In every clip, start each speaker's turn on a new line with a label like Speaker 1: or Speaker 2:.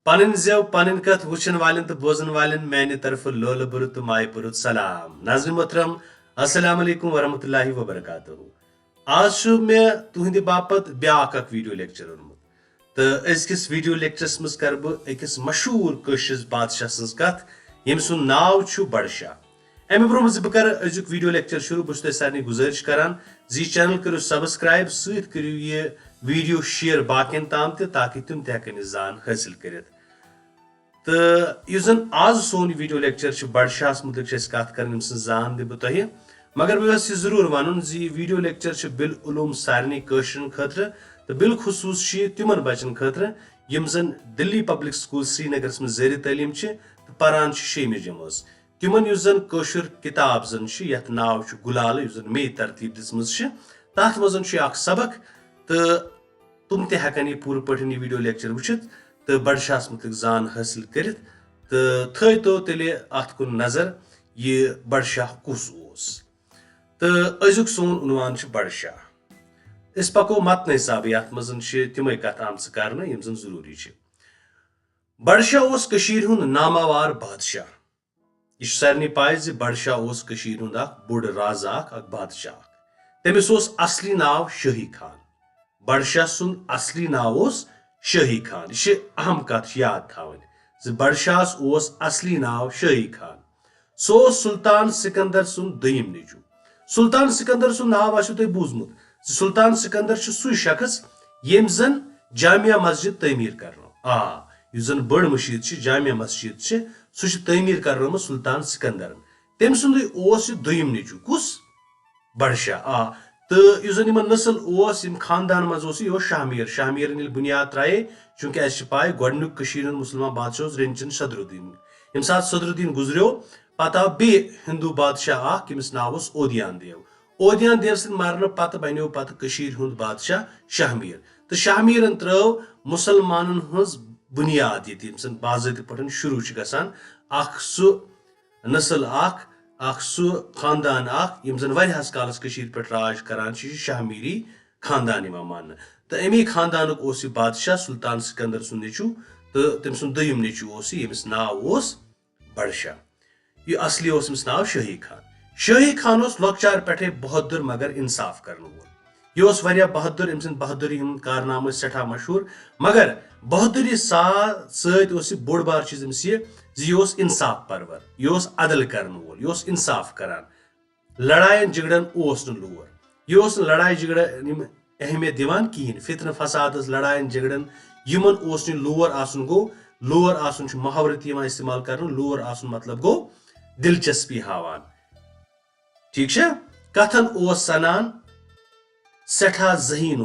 Speaker 1: पन जेव पन कथ वुचन वालन तो बोजन वालन मैंने तरफ लोल बुरुत माय बुरुत सलाम नाज़रीन मोहतरम अस्सलाम वालेकुम वरहमतुल्लाहि वबरकातुहू। आज मे तुहंद बापत ब्याक अक वीडियो लेक्चर ओनमुत तो अजकिस वीडियो लेक्चरस मज कर बह अकिस मशहूर कशिस बादशाह सज कथ यम सुन नाव छु बड़शाह। अमे ब्रोह बह कर अजुक वीडियो लेक्चर शुरू बस तुह सारे गुजारिश करान जी चैनल करो सब्सक्राइब सत करो ये वीडियो शेयर बाकियन ताम ताकि तुम तक जान हासिल कर। तो जन आज सोन वीडियो लेक्चर बड़शाह मुतलिक कत कर जान दि बह तुह मगर बह जरूर वन जी वीडियो लेक्चर बिल उलूम सारे कशरन खतर तो बिलखसूस तिमन बचन खतर यम जन दिल्ली पब्लिक स्कूल श्रीनगर में ज़ेर तालीम तो पारान 6वीं जमात तिमन जन कशर किताब जन यथ नाव गुलाल जन मे तरतीब दिम तथ मज सबक तो तुम तहन यह पूर पे वीडियो लेक्चर वुचित तो बड़शाह मुतलिक जान हासिल कर तो तेल अत कुन नजर यह बड़शाह कुस तो अजुक सोन उनवान बड़शाह इस पको मतन हिसाब अत मज तमें कथ आम कर जन जरूरी बड़शाह हुंद नामावार बादशाह यह सारे पाए बड़शाह हुंद बुड़ राजा बादशाह तमिस असली नाव शाही खान बड़शाह सुंद असली नाव शाही खान यह अहम कथ याद थवन बड़शाह असली नाव शाही खान सो सुल्तान सिकंदर सुंद दोयम नीचू सुल्तान सिकंदर सुंद नाव आशु तुम बूजमुत सुल्तान सिकंदर सु शख्स यम जन जामिया मस्जिद तमीर कर जन बड़ मस्जिद जामिया मस्जिद सह तमीर कर सुल्तान सिकंदर तम सुंद दोयम नीचू कुस बड़शाह तो जन नस्ल खानदान मज शाहमीर शाहमीर बुनियाद त्राए चूंकि अस पाए गोडनुक मुसलमान बादशाह रेंचन सदरुद्दीन यम सात सदरुद्दीन गुजरो पत आव बे हिंदू बादशाह यमिस नाव ओदियान देव सद मरन पत बनो पत हुंद बादशाह शाहमीर तो शाहमीरन त्रव मुसलमान हज बुनियाद ये बाज़ाब्त पे शुरू गसान सु नस्ल सु खानदान यम जन वरियाहस कालस पे राज करान शाहमीरी खानदान मान तो अमी खानदानुक यह बादशाह सुल्तान सिकंदर सुंद नीचू तो तम सुंद दोयम नीचू यमिस नाव बड़शाह यह असली यमिस नाव शाही खान लॉकचार पे बहादुर मगर इंसाफ कर यह बहादुर अम बहादुरी हूं कारनाम सठा मशहूर मगर बहादुरी सत बोड़ बार चीज अमिस यह इंसाफ परवर यह अदल कर वोल यह इंसाफ करान लड़ाइन झगड़न लोर यह लड़ाई झगड़ अहमियत दिवान कहें फितन फसाद लड़ाइन झगड़न यमन लोर आसन गो लोर आसन मुहावरत इस्तेमाल कर लोर आसन मतलब गो दिलचस्पी हावान ठीक कथन सनान सठा जहीन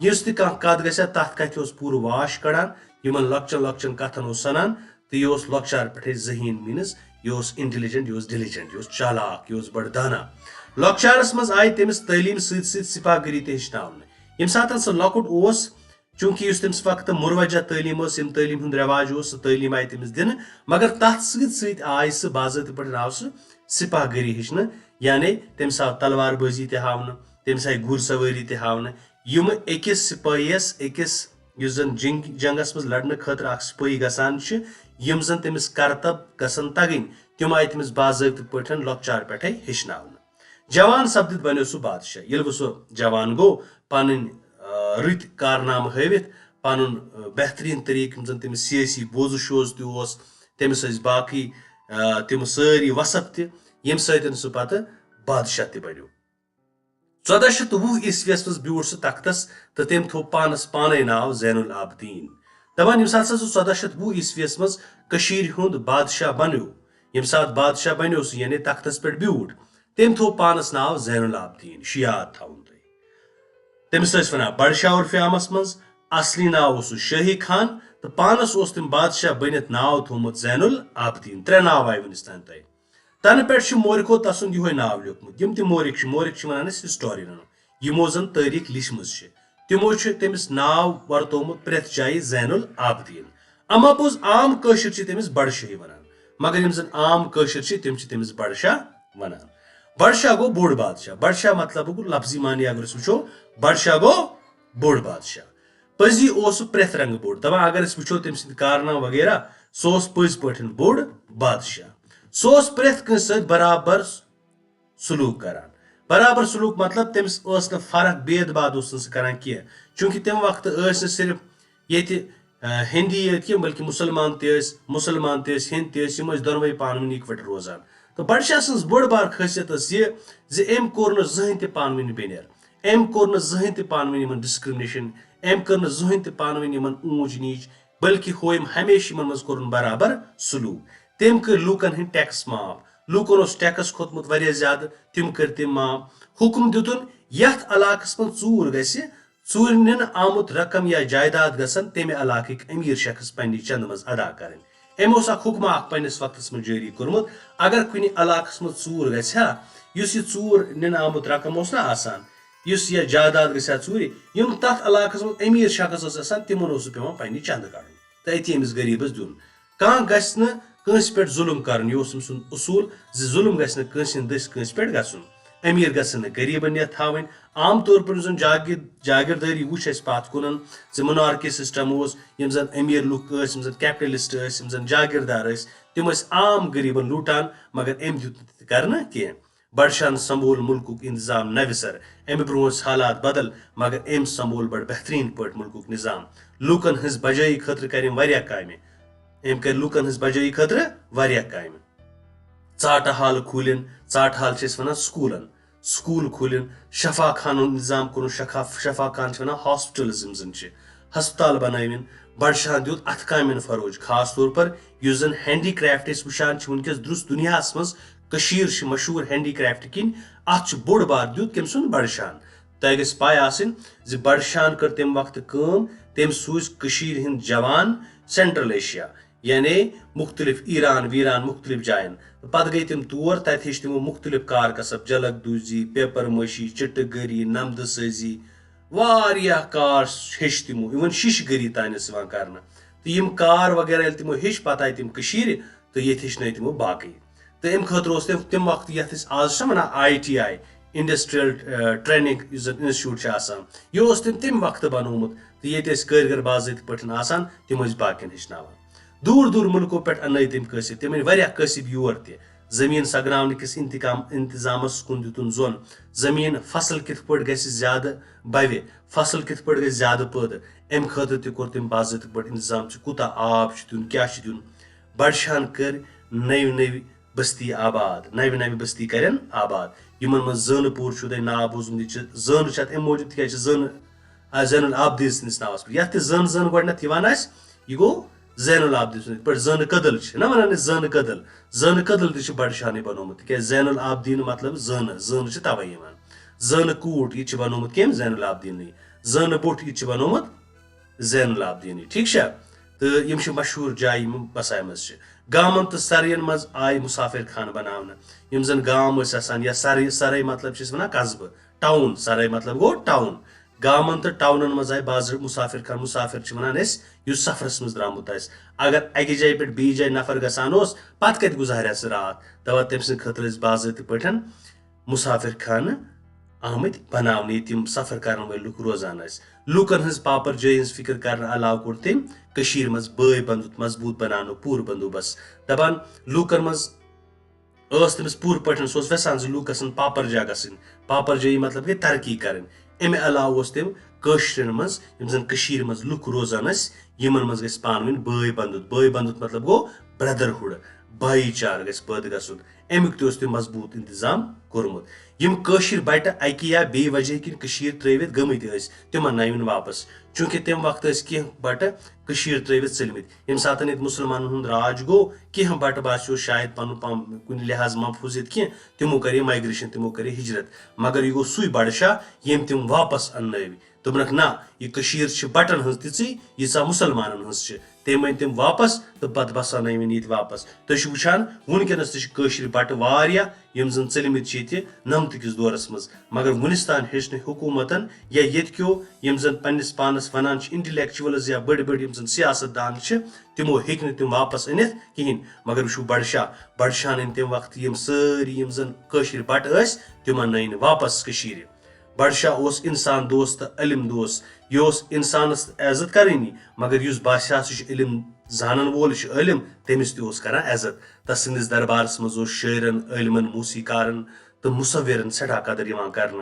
Speaker 1: यस कत ग तथ कथ पूर वाश कड़ान यमन लक्चन लक्चन कथन सनान तो यह लक्चार पे जहीन मीनस यह इंटेलिजेंट यह डिलिजेंट यह चालाक यह बड़ दाना लक्चारस मज आय तमिस तलीम सिपाहगरी हेचन यम सात सह लकुट चूंकि तमिस वक्त मुरवजा तलीम तलीम हूं रवाज सह तलीम आय तमिस दिन मगर तथ सत आय सह बाज़ाब्त पे आव सह सिपाहगरी हेचन यानी तमिस आव तलवारबाजी तवन तमिस आय घुड़सवारी तवन यम अकिस सिपाहीस अकिस जन जंगस मज लड़ने खतर सिपाही गसान यम जन तमिस करतब गसन तगन तम आय तमिस बाज़ाब्त पे लॉकचार पे हेचन जवान सपदित बनो सह बादशाह ये सह जवान गो पन रुत कारनाम हवित पन बेहतरीन तरीक जन तमिस सियासी बोझ शोज तमिस बाकी तम सारी वसफ तम सह पे बादशाह त बनो 1420 ईस्वीस मज ब्यूट सह तख्तस तो तम थो पानस पाने नाव जैनुल आबदीन दपान यम सात 1420 ईस्वीस मज हुंद बादशाह बनो यम सात बादशाह बनो सह यानी तख्तस पे ब्यूट तम थो पानस नाव जैनुल आबदीन याद थवन तमिस वन बड़शाह उर्फ आमस मज असली नाव शाही खान तो पानस तम बादशाह बनित नाव थोमुत जैनुल आबदीन 3 नाव आय वनिस तान तन पे मोरिको तसुंद यह नाव लिखमुत यम मोरिक वन हिस्टोरियन यमो जन तारीख लिखम तमो तमिस नाव वर्तोमुत प्रेथ जाय जैनुल आबदीन अमा पोज आम कशर तमिस बड़शाही वन मगर यम जन आम कशर तम तमिस बड़शाह वन बड़शाह गो बोड़ बादशाह बड़शाह मतलब गो लफ्जी मानी अगर वो बड़शाह गो बोड़ बादशाह पजी ओस प्रेथ रंग बोड़ दपा अगर वो तम सद कारना वगैरह सह पज पे बोड़ बादशाह सह प्रेथ कंस बराबर सलूक करान बराबर सलूक मतलब तमिस फर्क भेदभाव करान कह चूंकि तम वक्त सिर्फ ये हिंदी ये बल्कि मुसलमान हिंद दोनवे पान इकवट रोजान तो बादशाह सज बड़ बार खासियत यह कोर जहन पान बेनियर कोर जहन पान डिस्क्रिमिनेशन कर जहन पान ऊंच नीच बल्कि होम हमेशा मज कोर बराबर सलूक तम कर लूकन हंद टैक्स माफ लूकन टैक्स खोतमुत वारिया ज्यादा तम कर तम माफ हुक्म दितुन यथ इलाकस मं चूर गसि चूर निन आमुत रकम या जायदाद गसन तमे इलाक अमीर शख्स पन्ने चंद मज अदा करें एमो हुक्म पन्निस वक्तस मं जारी कोरमुत अगर कुन इलाकस मं चूर गसा यह चूर निन आमुत रकम ना आसान युस यह जायदाद गसा चूर यम तथ इलाकस मं अमीर शख्स आसान तिमन पेवान पन्ने चंद कड़न तो अति अमिस गरीबस दिन कह गस कंस पे जुल्म कर उसूल जुल्म गस दस कंस पे गसन अमीर गसन गरीबन यह थावन आम तौर पर जन जागीरदारी वुच पात कुन मोनार्की सिस्टम यम जन अमीर लुक जन कैपिटलिस्ट जन जागीरदार तम आम गरीबन लूटान मगर अम दुत करना कह बड़शान संभोल मुल्क इंतजाम नवसर अम ब्रो हालात बदल मगर अम संभोल बड़ बेहतरीन पे मुल्क निज़ाम लूकन हज बजाई खतर कर काम अम कर लूकन हज बजाई खतर काम चाट हाल खूलन चाट हाल वन स्कूलन स्कूल खूलन शफा खान निज़ाम कोन शफा खान वन हॉस्पिटल्स हस्पताल बनविन बड़शाह दित अथ कामन फरोज खास तौर पर युस जन हैंडीक्राफ्ट वुचान वनकस दुरुस दुनिया मज मशहूर हैंडीक्राफ्ट किन अत बोड़ बार दित कम सुन बड़शान तह गई पाय आसन बड़शान कर तम वक्त तम सूज हिंद जवान सेंट्रल एशिया यानी मुख्तलिफ ईरान वीरान मुख्तलिफ जायन पत गई तम तौर तत हेच तमो मुख्तलिफ कार कसब जलक दूजी पेपर मशी चिटगरी नमद सजी वारिया कार हेच तमो इवन शिशगरी तानस कर तो यम कार वगैरह तमो हेच पत आय तम तो ये हेचन तमो बाकी तो अम खतर तम वक्त ये आज one ITI industrial training institute यह तम वक्त बनोमुत तो ये कारीगर बाज़ात पे तम बाकिन हेचनावान दूर दूर मुल्कों पे अन तम कसब तम कसब योर जमीन सगरावन किस इंतजाम कुन दितुन जोन जमीन फसल कित पे ज्यादा बवे फसल कित पे ज्यादा पैदा अम खतर तोर तम बाज़ात पे इंतजाम कूता आब दिन क्या दिन बड़शान कर नव नव बस्ती आबाद नव नव बस्ती करन आबाद यमन मज जानपुर तुम नाव बोजमुत जान अम मौजूद जैनुल आबदीन सदिस नावस पे ये जन जन गो यह गो जैनुल आबदीन पे जन कदल ना वन जन कदल बड़शान बनोमुत क्या जैनुल आबदीन मतलब जन तवे जन कूट यह बनोमुत कम जैनुल आबदीन जन बोट यह बनोमुत जैनुल आबदीन ठीक तो यम मशहूर जाय बसाय मज गामन तो सरयन मज आय मुसाफिर खान बनावन यम जन गाम या सराय मतलब वन कस्बह टाउन सराय मतलब गो टाउन गामन तो टाउन मज आय बाज मुसाफिर खान मुसाफिर वन सफरस मज द्रामुत अगर अकि जाय पे बी जाय नफर गसान पत कत गुजारे सह रात दवा तम सद खतर बाज़ात पे मुसाफिर खान आमत बनाने तम सफर कर वल लुक रोजान लूकन हज पापर जय हज फिक्र कर अलाव कोर तम मज बय बंधुत मजबूत बनानो पूर बंदोबस्त दपान लूकन मज तमिस पूर पे वेसान लूक गसन पापर जा गसन पापर जय मतलब गई तरक्की कर अमे अलाव तम कशरन मज मज लुक रोजान यमन मज गस पान बय बंधुत मतलब गो ब्रदरहुड भाईचार गस पद गसन अमुक तम मजबूत इंतजाम कोरमुत यम कशिर बट अकि या बे वजह किन त्रवित गमित तिम नयन वापस चूंकि तम वक्त कह बट त्रवित चलमित यम सात मुसलमान राज गो कह बट बासो शायद पन कुन लिहाज महफूजियत कह तिमो करे माइग्रेशन तिमो करे हिजरत मगर यह गो सुई बड़शाह यम तम वापस अन्न दोपनक ना यह बटन हज तीचा मुसलमान हज तम वन तम वापस तो पत बसान ये वापस तुम वुचान वनकस तशर बट यम जन चलमित नमतकिस दौरस मज मगर वनिस तान हेचन हुकूमतन या ये यम जन पन्निस पानस वनान इंटेलेक्चुअल्स या बड़ बड़ यम सियासतदान तिमो हेक तम वापस अनित कहें मगर वो बड़शान तम वक्त यम सारी यम जन बट तिम अन वापस बडशाह ओस इंसान दोस्त इल्म दोस्त यह इंसानस इज्जत करनी मगर युस बादशाह सह इल्म जानन वोल इल्म तमिस तस कर इज्जत तसिंदिस दरबारस मज शायरन इल्मन मूसीकारन तो मुसविरन सठा कदर कर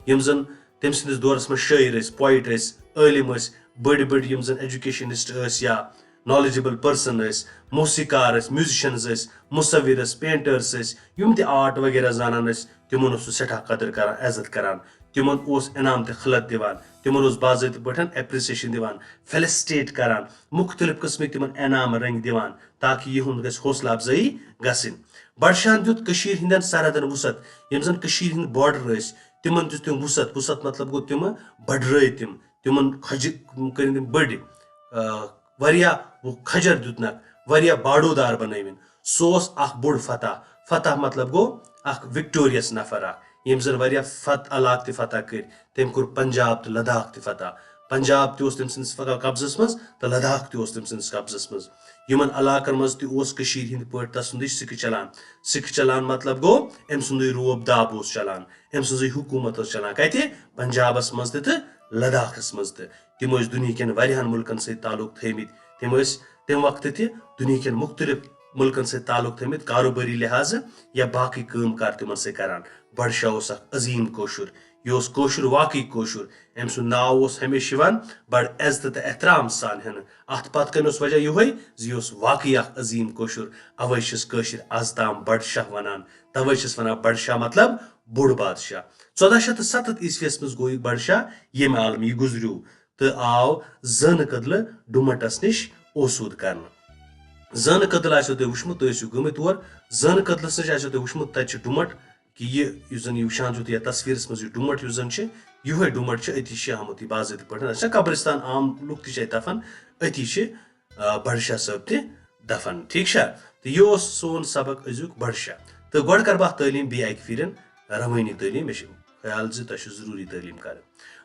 Speaker 1: यम जन तम सिंदिस दौरस मज शायर पोइट इल्म बड़ बड़ यम जन एजुकेशनिस्ट या नॉलेजेबल पर्सन मौसीकार म्यूजिशियंस मुसविर पेंटर्स यम त आर्ट वगैरह जानान तिमन सठा कदर कर इज्जत करान तिमन इनाम त खलत दिवान तिमन बाज़ाब्त पे एप्रिसिएशन दिवान फेलिसिटेट करान मुख्तलिफ किस्म तिमन इनाम रंग दिवान ताकि यहुंद गस हौसला अफजाई गसिन बडशाहन दित कशीर हिंदन सरहदन वुसत यम जन कशीर हिंद बॉर्डर तिमन दित तिम वुसत वुसत मतलब गो तिम बढ़ तिमन खज कर बड़ वरिया वो खजर दितनक वरिया बाड़ोदार बनविन सोस अख बोड़ फतह फतह मतलब गो अख विक्टोरियस नफर यम जन वरिया इलाक फतह कर तम कोर पंजाब तो लद्दाख त फतह पंजाब तम सिंदिस कब्जस मज तो लद्दाख तम सिंदिस कब्जस मज यमन इलाकन मज तशीर हिंद पे तसुंद सिख चलान मतलब गो अम सुंद रोब दाब चलान अम सुंज हुकूमत चलान कत पंजाबस मज तो लद्दाखस मज तम दुनिया वारियान मुल्कन सत ताल्लुक थमित तम वक्त दुनिया के मुख्तलिफ मुल्कन सत ताल्लुक थमित कारोबारी लिहाज या बाकी काम कार तिमन से करान बडशाह अजीम कोशुर यह कोशुर वाकई कोशुर अम सुंद नाव हमेशा बड़ इज्जत तो एहतराम सान हन अत पत कन वजह यह वाकई अजीम कोशुर अवे आज ताम बडशाह वनान तवे वनान बडशाह मतलब बोड़ बादशाह 1407 ईस्वीस मज गो बडशाह ये आलम यह गुजरू तो आव जन कदल डुमटस निश ओसूद कर जन कदल आसो तुम वुचमुत तुम गमित और जन कदलस नश आसो तुम वुचमुत तत डुमट कि यह जन वुचान या तस्वीरस मज डुमट जन यह डुमट अति आमुत बाज़ाब्त पे कब्रिस्तान आम लुक तफन अति बडशाह सब दफन ठीक तो यह सोन सबक अजुक बडशाह तो गो कर बह तालीम बे अक फिर रवानी तालीम मे ख्याल तुम जरूरी तालीम कर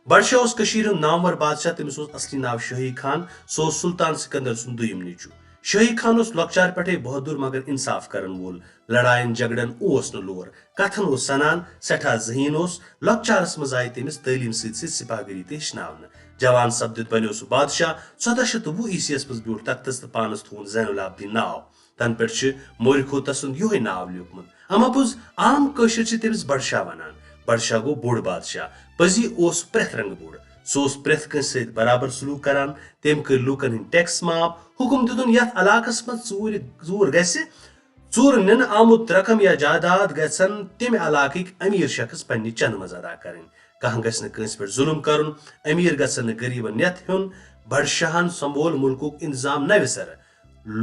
Speaker 1: बडशाह नामवर बादशाह तमिस असली नाव शाही खान सो सुल्तान सिकंदर सुन दुयम नीचू शाही खान लकचार पे बहादुर मगर इंसाफ करन वोल लड़ाइन झगड़न न लोर कथन सनान सठा जहीन लकचारस मज आय तमिस तालीम सिपाहगिरी तनावन जवान सपदित बनो सह बादशाह 1420 ईस्वीस मज ब्यूट तख्तस तो पानस थोन जैनुलाब्दीन नाव तन पे मोर खो तसुंद यह नाव लिखमुत अमापुज आम कशर तमिस बडशाह वनान बडशाह गो बोड़ बादशाह पजी प्रेथ रंग बोड़ सह प्रेथ कस बराबर सलूक करान तम कर लूकन हिंद टैक्स माफ हुकुम दितुन यथ इलाकस मज चूर चूर निन आमुत रकम या जायदाद गन तम इलाक अमीर शख्स पन्ने चंद मज अदा कर कह गस पे जुल्म कर अमीर गन गरीबन नियत हुन बडशाहन संभोल मुल्कुक इंतजाम नव सर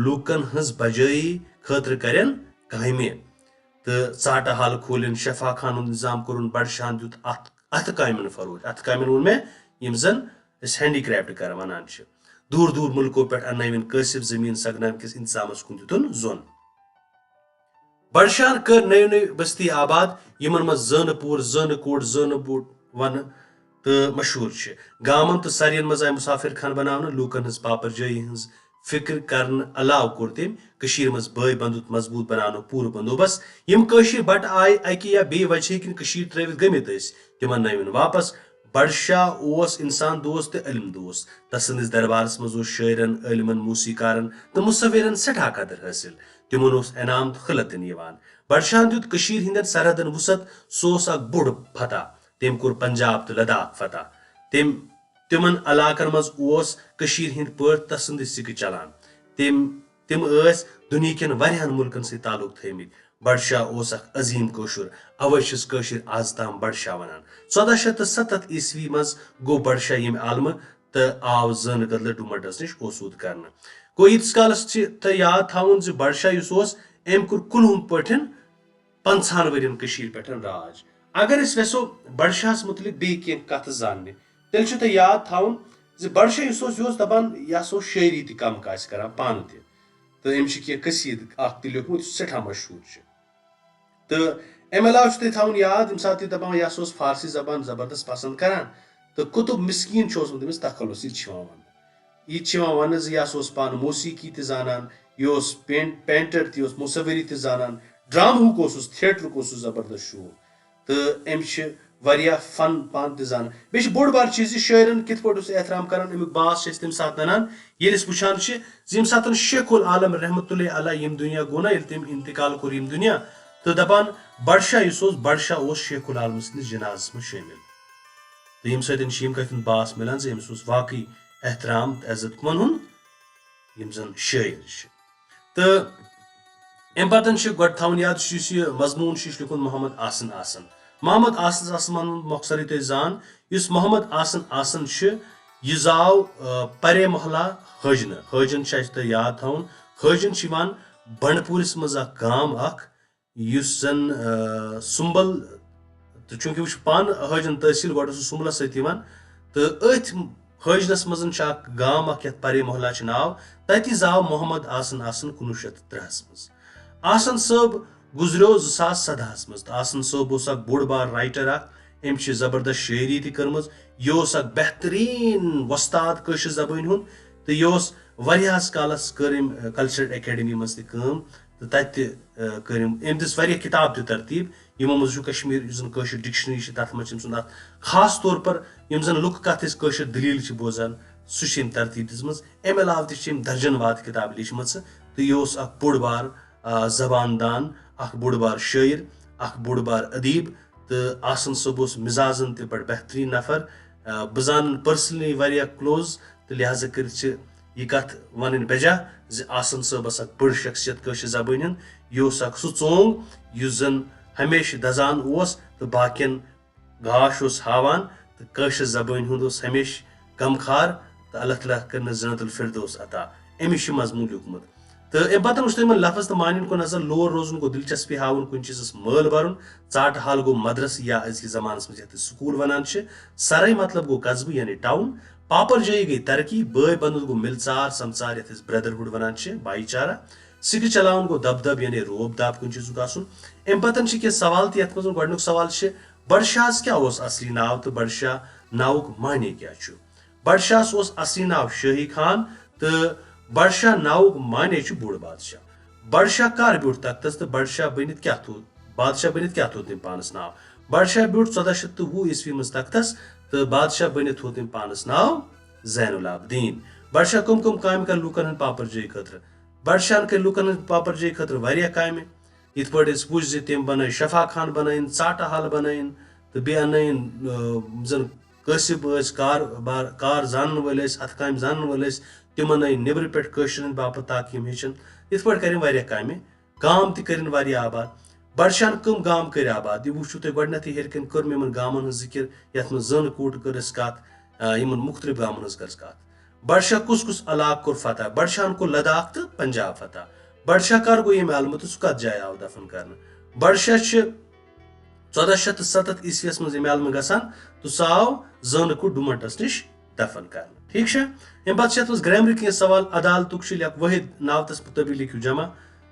Speaker 1: लूकन हज बजाई खतर करन कामे तो चाटा हाल खोलन शफा खान इंतजाम कोर बडशाहन दुत अथ कामन फरोज अथ कामन वो मे यम जन हैंडीक्राफ्ट कर वनान दूर दूर मुल्कों पे अन कासिब जमीन सगनान किस इंतजाम कुन दितुन जोन बडशाहन कर नयो नयो बस्ती आबाद यमन मज जानपुर जानकोट जानबोट वन तो मशहूर गामन तो सारियन मज आय मुसाफिर खान बनावन लूकन हज पापर जाई हज फिक्र करन अलाव कोर तम मज बय बंधुत मजबूत बनानो पूर बंदोबस्त यम कशीर बट आय अकि या बे वजह किन कशीर त्रवित गमित तिमन नयन वापस बडशाह इंसान दोस्त तो इल्म दोस्त तसंदिस दरबारस मज शायरन इल्मन मूसीकारन तो मुसविरन सठा कदर हासिल तिमन इनाम तो खलत दिवान बडशाहन दित कशीर हिंदन सरहदन वुसत सह अख बोड़ फतह तम कोर पंजाब तो लद्दाख फतह तिमन इलाकन मज कशीर हिंद पे तसंद सिक चलान तिम दुनिया के वारियान मुल्कन सत ताल्लुक थमित बडशाह अजीम कोशुर अवे कशीर आज ताम बडशाह वनान 1407 ईस्वी मज गो बडशाह यम आलम तो आव जन कदल डुमटस निश ओसूद कर गो यीस कालस तो याद थवन बडशाह अम कोर कुलहुम पे 50 वरियन कशीर पे राज अगर वेसो बडशाहस मुतलिक बे कथ जानने तेल तो याद थवन बडशाह दपान यह शायरी त कम कर पान तो अम कसीद लिखमुत सठा मशहूर तो अम अलाव थवन याद यम सात दपान यह फारसी जबान जबरदस्त पसंद करान तो कुतुब मिस्कीन तमिस तखलुस यह वन यह पान मौसीकी जानान यह पेंटर मुसवरी जानान ड्रामुक थिएटरुक जबरदस्त शौक तो अम वारिया फन पान जान बे बोड़ बार चीज शायरन कित पट एहतराम करान अमुक बास तम सात ननान ये वुचान यम सात शेखुल आलम रहमतुल्लाह अलैह यम दुनिया गो ना तम इंतकाल कोर यम दुनिया तो दपान बड़शाह बड़शाह शेखुल आलम सन्दस जनाजस मज शामिल तो यम सम कथन बास मिलान अमिस वाकई एहतराम तो इज्जत मन हुन यम जन शायर तो अम पतन गो थवन याद मजमून लिखुन मोहम्मद आसन आसन मोहम्मद आसन आसन मौखसर तुम जान इस मोहम्मद आसन आसन यह जाव परे मोहल्ला हजन हजन तुम याद थवन हजन बंडपुरिस मज गाम जन सुम्बल तो चूंकि वह पान हजन तहसील गो सुम्बलस सत तो अथ हजनस मज गाम परे मोहल्ला नाव तत जाव मोहम्मद आसन आसन 1903 मज आसन सब गुजरो 2017 मज तो आसन सब बोड़ बार राइटर अम जबरदस्त शायरी तम यह बेहतरीन वस्ताद कशर जबान हूं तो यह वरियास कालस कर कल्चरल एकेडमी मज तम तो तत कर अम दिस किताब त तरतीब यमो मज कश्मीर कशर डिक्शनरी तथ मज खास तौर पर यम जन लुक कत कशर दलील बोजान सह तरतीब दिजमज अम अलाव तम दर्जन वाद किताब लिचम तो यह बोड़ बार जबान दान बोड़ बार शायर बोड़ बार अदीब तो आसन सब मिजाजन ते बड़ बेहतरीन नफर बह जान पर्सनली वारिया क्लोज तो लिहाजा कर यह कथ वन बेजा आसन सब बड़ शख्सियत कशर जबान हन यह सह चोंग यह जन हमेशा दजान तो बाकियन गाश हावान तो कशर जबान हूं हमेशा गमखार तो अल्लाह ताला कर जन्नतुल फिरदौस अता अमिश मजमून लिखमुत तो अम पतन तुम लफज तो मान को नजर लोर रोजन गो दिलचस्पी हावन कुन चीजस मल भरुन चाट हाल गो मदरस या अजक जमानस मज स्कूल वनान सराय मतलब गो कस्बह यानी टाउन पापर जई गई तरक्की बय बंद गो मिलचार समचार यथ ब्रदरहुड वनान भाईचारा सिक चलावन गो दबदब यानी रोब दाब कुन चीजुक आसुन अम पतन कह सवाल तो यथ मज गोडनुक सवाल बड़शाह क्या असली नाव तो बड़शाह नावुक माने क्या बड़शाह असली नाव शाही खान तो बड़शाह नावुक माने बोड़ बादशाह बड़शाह कर ब्यूट तख्तस तो बड़शाह बनित क्या थो बादशाह बनित क्या थो तम पानस नाव बड़शाह ब्यूट 1420 ईस्वी मज तख्तस तो बादशाह बनित थो तम पानस नाव जैनुल आबदीन बड़शाह कम कम काम कर लूकन पापर जय खतर बड़शाह कर लूकन पापर जय खतर वारिया काम इत पे वुच तम बन शफा खान बन चाटा हाल बन तो बे अन जन कसिब कार जान वल अथ काम जान वल तिमन नबर पे कशर बाप ताकि हेचन इत पे कर काम गाम तन आबाद बड़शाह कम गाम कर आबाद यह वो तुम गोडनथ हेरकन कर मे गामन जिक्र यथ मे जन कूट कर कत मुख्तलिफ गामन कर कत बड़शाह कुस कुस इलाक कोर फतह बड़शाह को लद्दाख तो पंजाब फतह बड़शाह कर गो ये आलम तो सह कत जाए आव दफन कर बड़शाह 1407 ईस्वीस मज आलम गसान तो सह आव जन कूट डुमटस निश दफन कर ठीक है अम पे ग्रामर कह सवाल अदालतुक वहिद नावतस मुतबी लिखियो जमा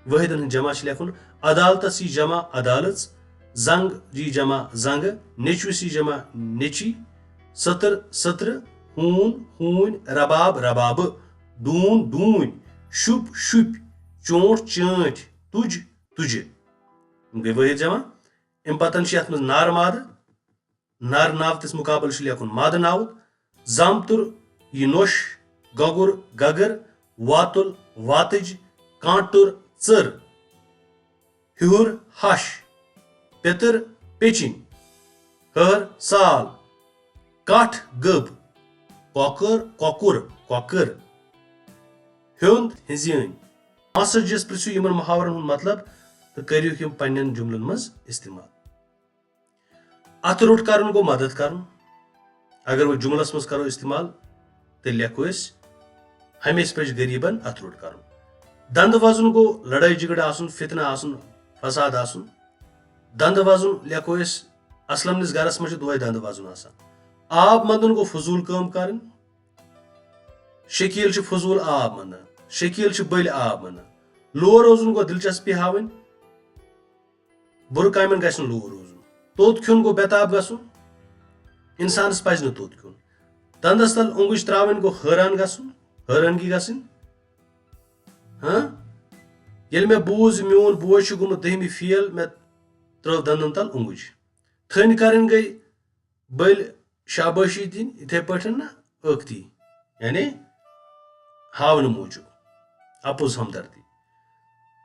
Speaker 1: वहिदन जमा लेखुन अदालतस जमा अदालत जंग जी जमा जंग नेचुसी जमा नेची सतर सत्र हून हून रबाब रबाब डून डून शुप शुप चोट चाट तुज तुज गई वहिद जमा अम पतन नार माद नार नावतस मुकाबल लेखुन माद नावत जामतुर यनोश गगुर गगर वातुल वातज कांटुर चर हुर हश पेतर पेचिन हर साल काठ गब कॉकर कॉकुर कॉकर हुंद हिजियन मासजस प्रिसु यमन मुहावरन हुंद मतलब तो करियो यम पन्नन जुमलन मज इस्तेमाल अत रोट करन गो मदद करन अगर वो जुमलस मज करो इस्तेमाल तो लेखो हमेशा पे गरीबन अत रोट कर दंद वजन गो लड़ाई झगड़ आसन फितना आसन फसाद आसन दंद वजन लेखो असलम निस गरस मज दोए दंद वजन आसान आब मंदन गो फजूल काम कर शकील फजूल आब मन शकील बल आब मन लोर रोजन गो दिलचस्पी हावन बुर कामन गो लोर रोजन तोत खुन गो बेताब गु इंसानस पज न तोत खुन दंदस तल उंगुज त्रावन गो हैरान हैरानगी गन हाँ ये मे बूज मोन बोज गुमुत 10वीं फेल मे त्रव दंदन तल उंगुज थन कर गई बल शाबाशी दिन इथे पठन ना अख्ती यानी हावन मूजूब अपुज हमदर्दी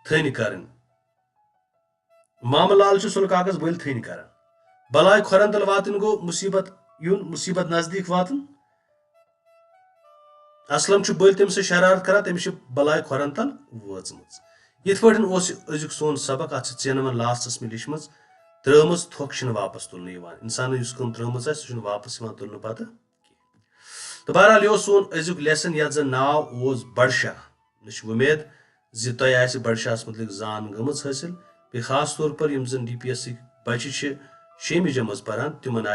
Speaker 1: थन कर मामलाल सुल कागज बल थन कर बलाय खुरन तल वातन गो मुसीबत यून मुसीबत नजदीक वातन असलम बल तम से शरारत कर तमिस बलाय खुरन तल वचम यथ अजुक सोन सबक अत चेन लास्टस में लिखम त्रम थोक वापस तुलन इंसान कम त्रम सह वापस तुलन पत तो बहरहाल यह सोन अजुक लेसन यथ जन नाव ओस बड़शाह मे उम्मीद जि तुह बड़शाह मुतलिक जान गम हासिल बे खास तौर पर यम जन DPS बच्चे 6वीं जमात पारान तिमन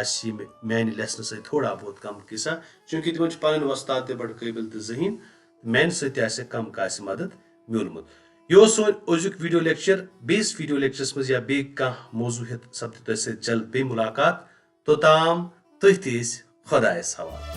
Speaker 1: मान लेसन सह थोड़ा बहुत कम किसा चूंकि तिमन पन वस्ताद ते बड़ काबिल तो जहीन मान सह कम कास मदद मिलमुत यह सोन अजुक video lecture base video lectures मज या बे कह मौजू हेत सपद तुह जल्द बे मुलाकात तोताम तुह खुदायस हवाले।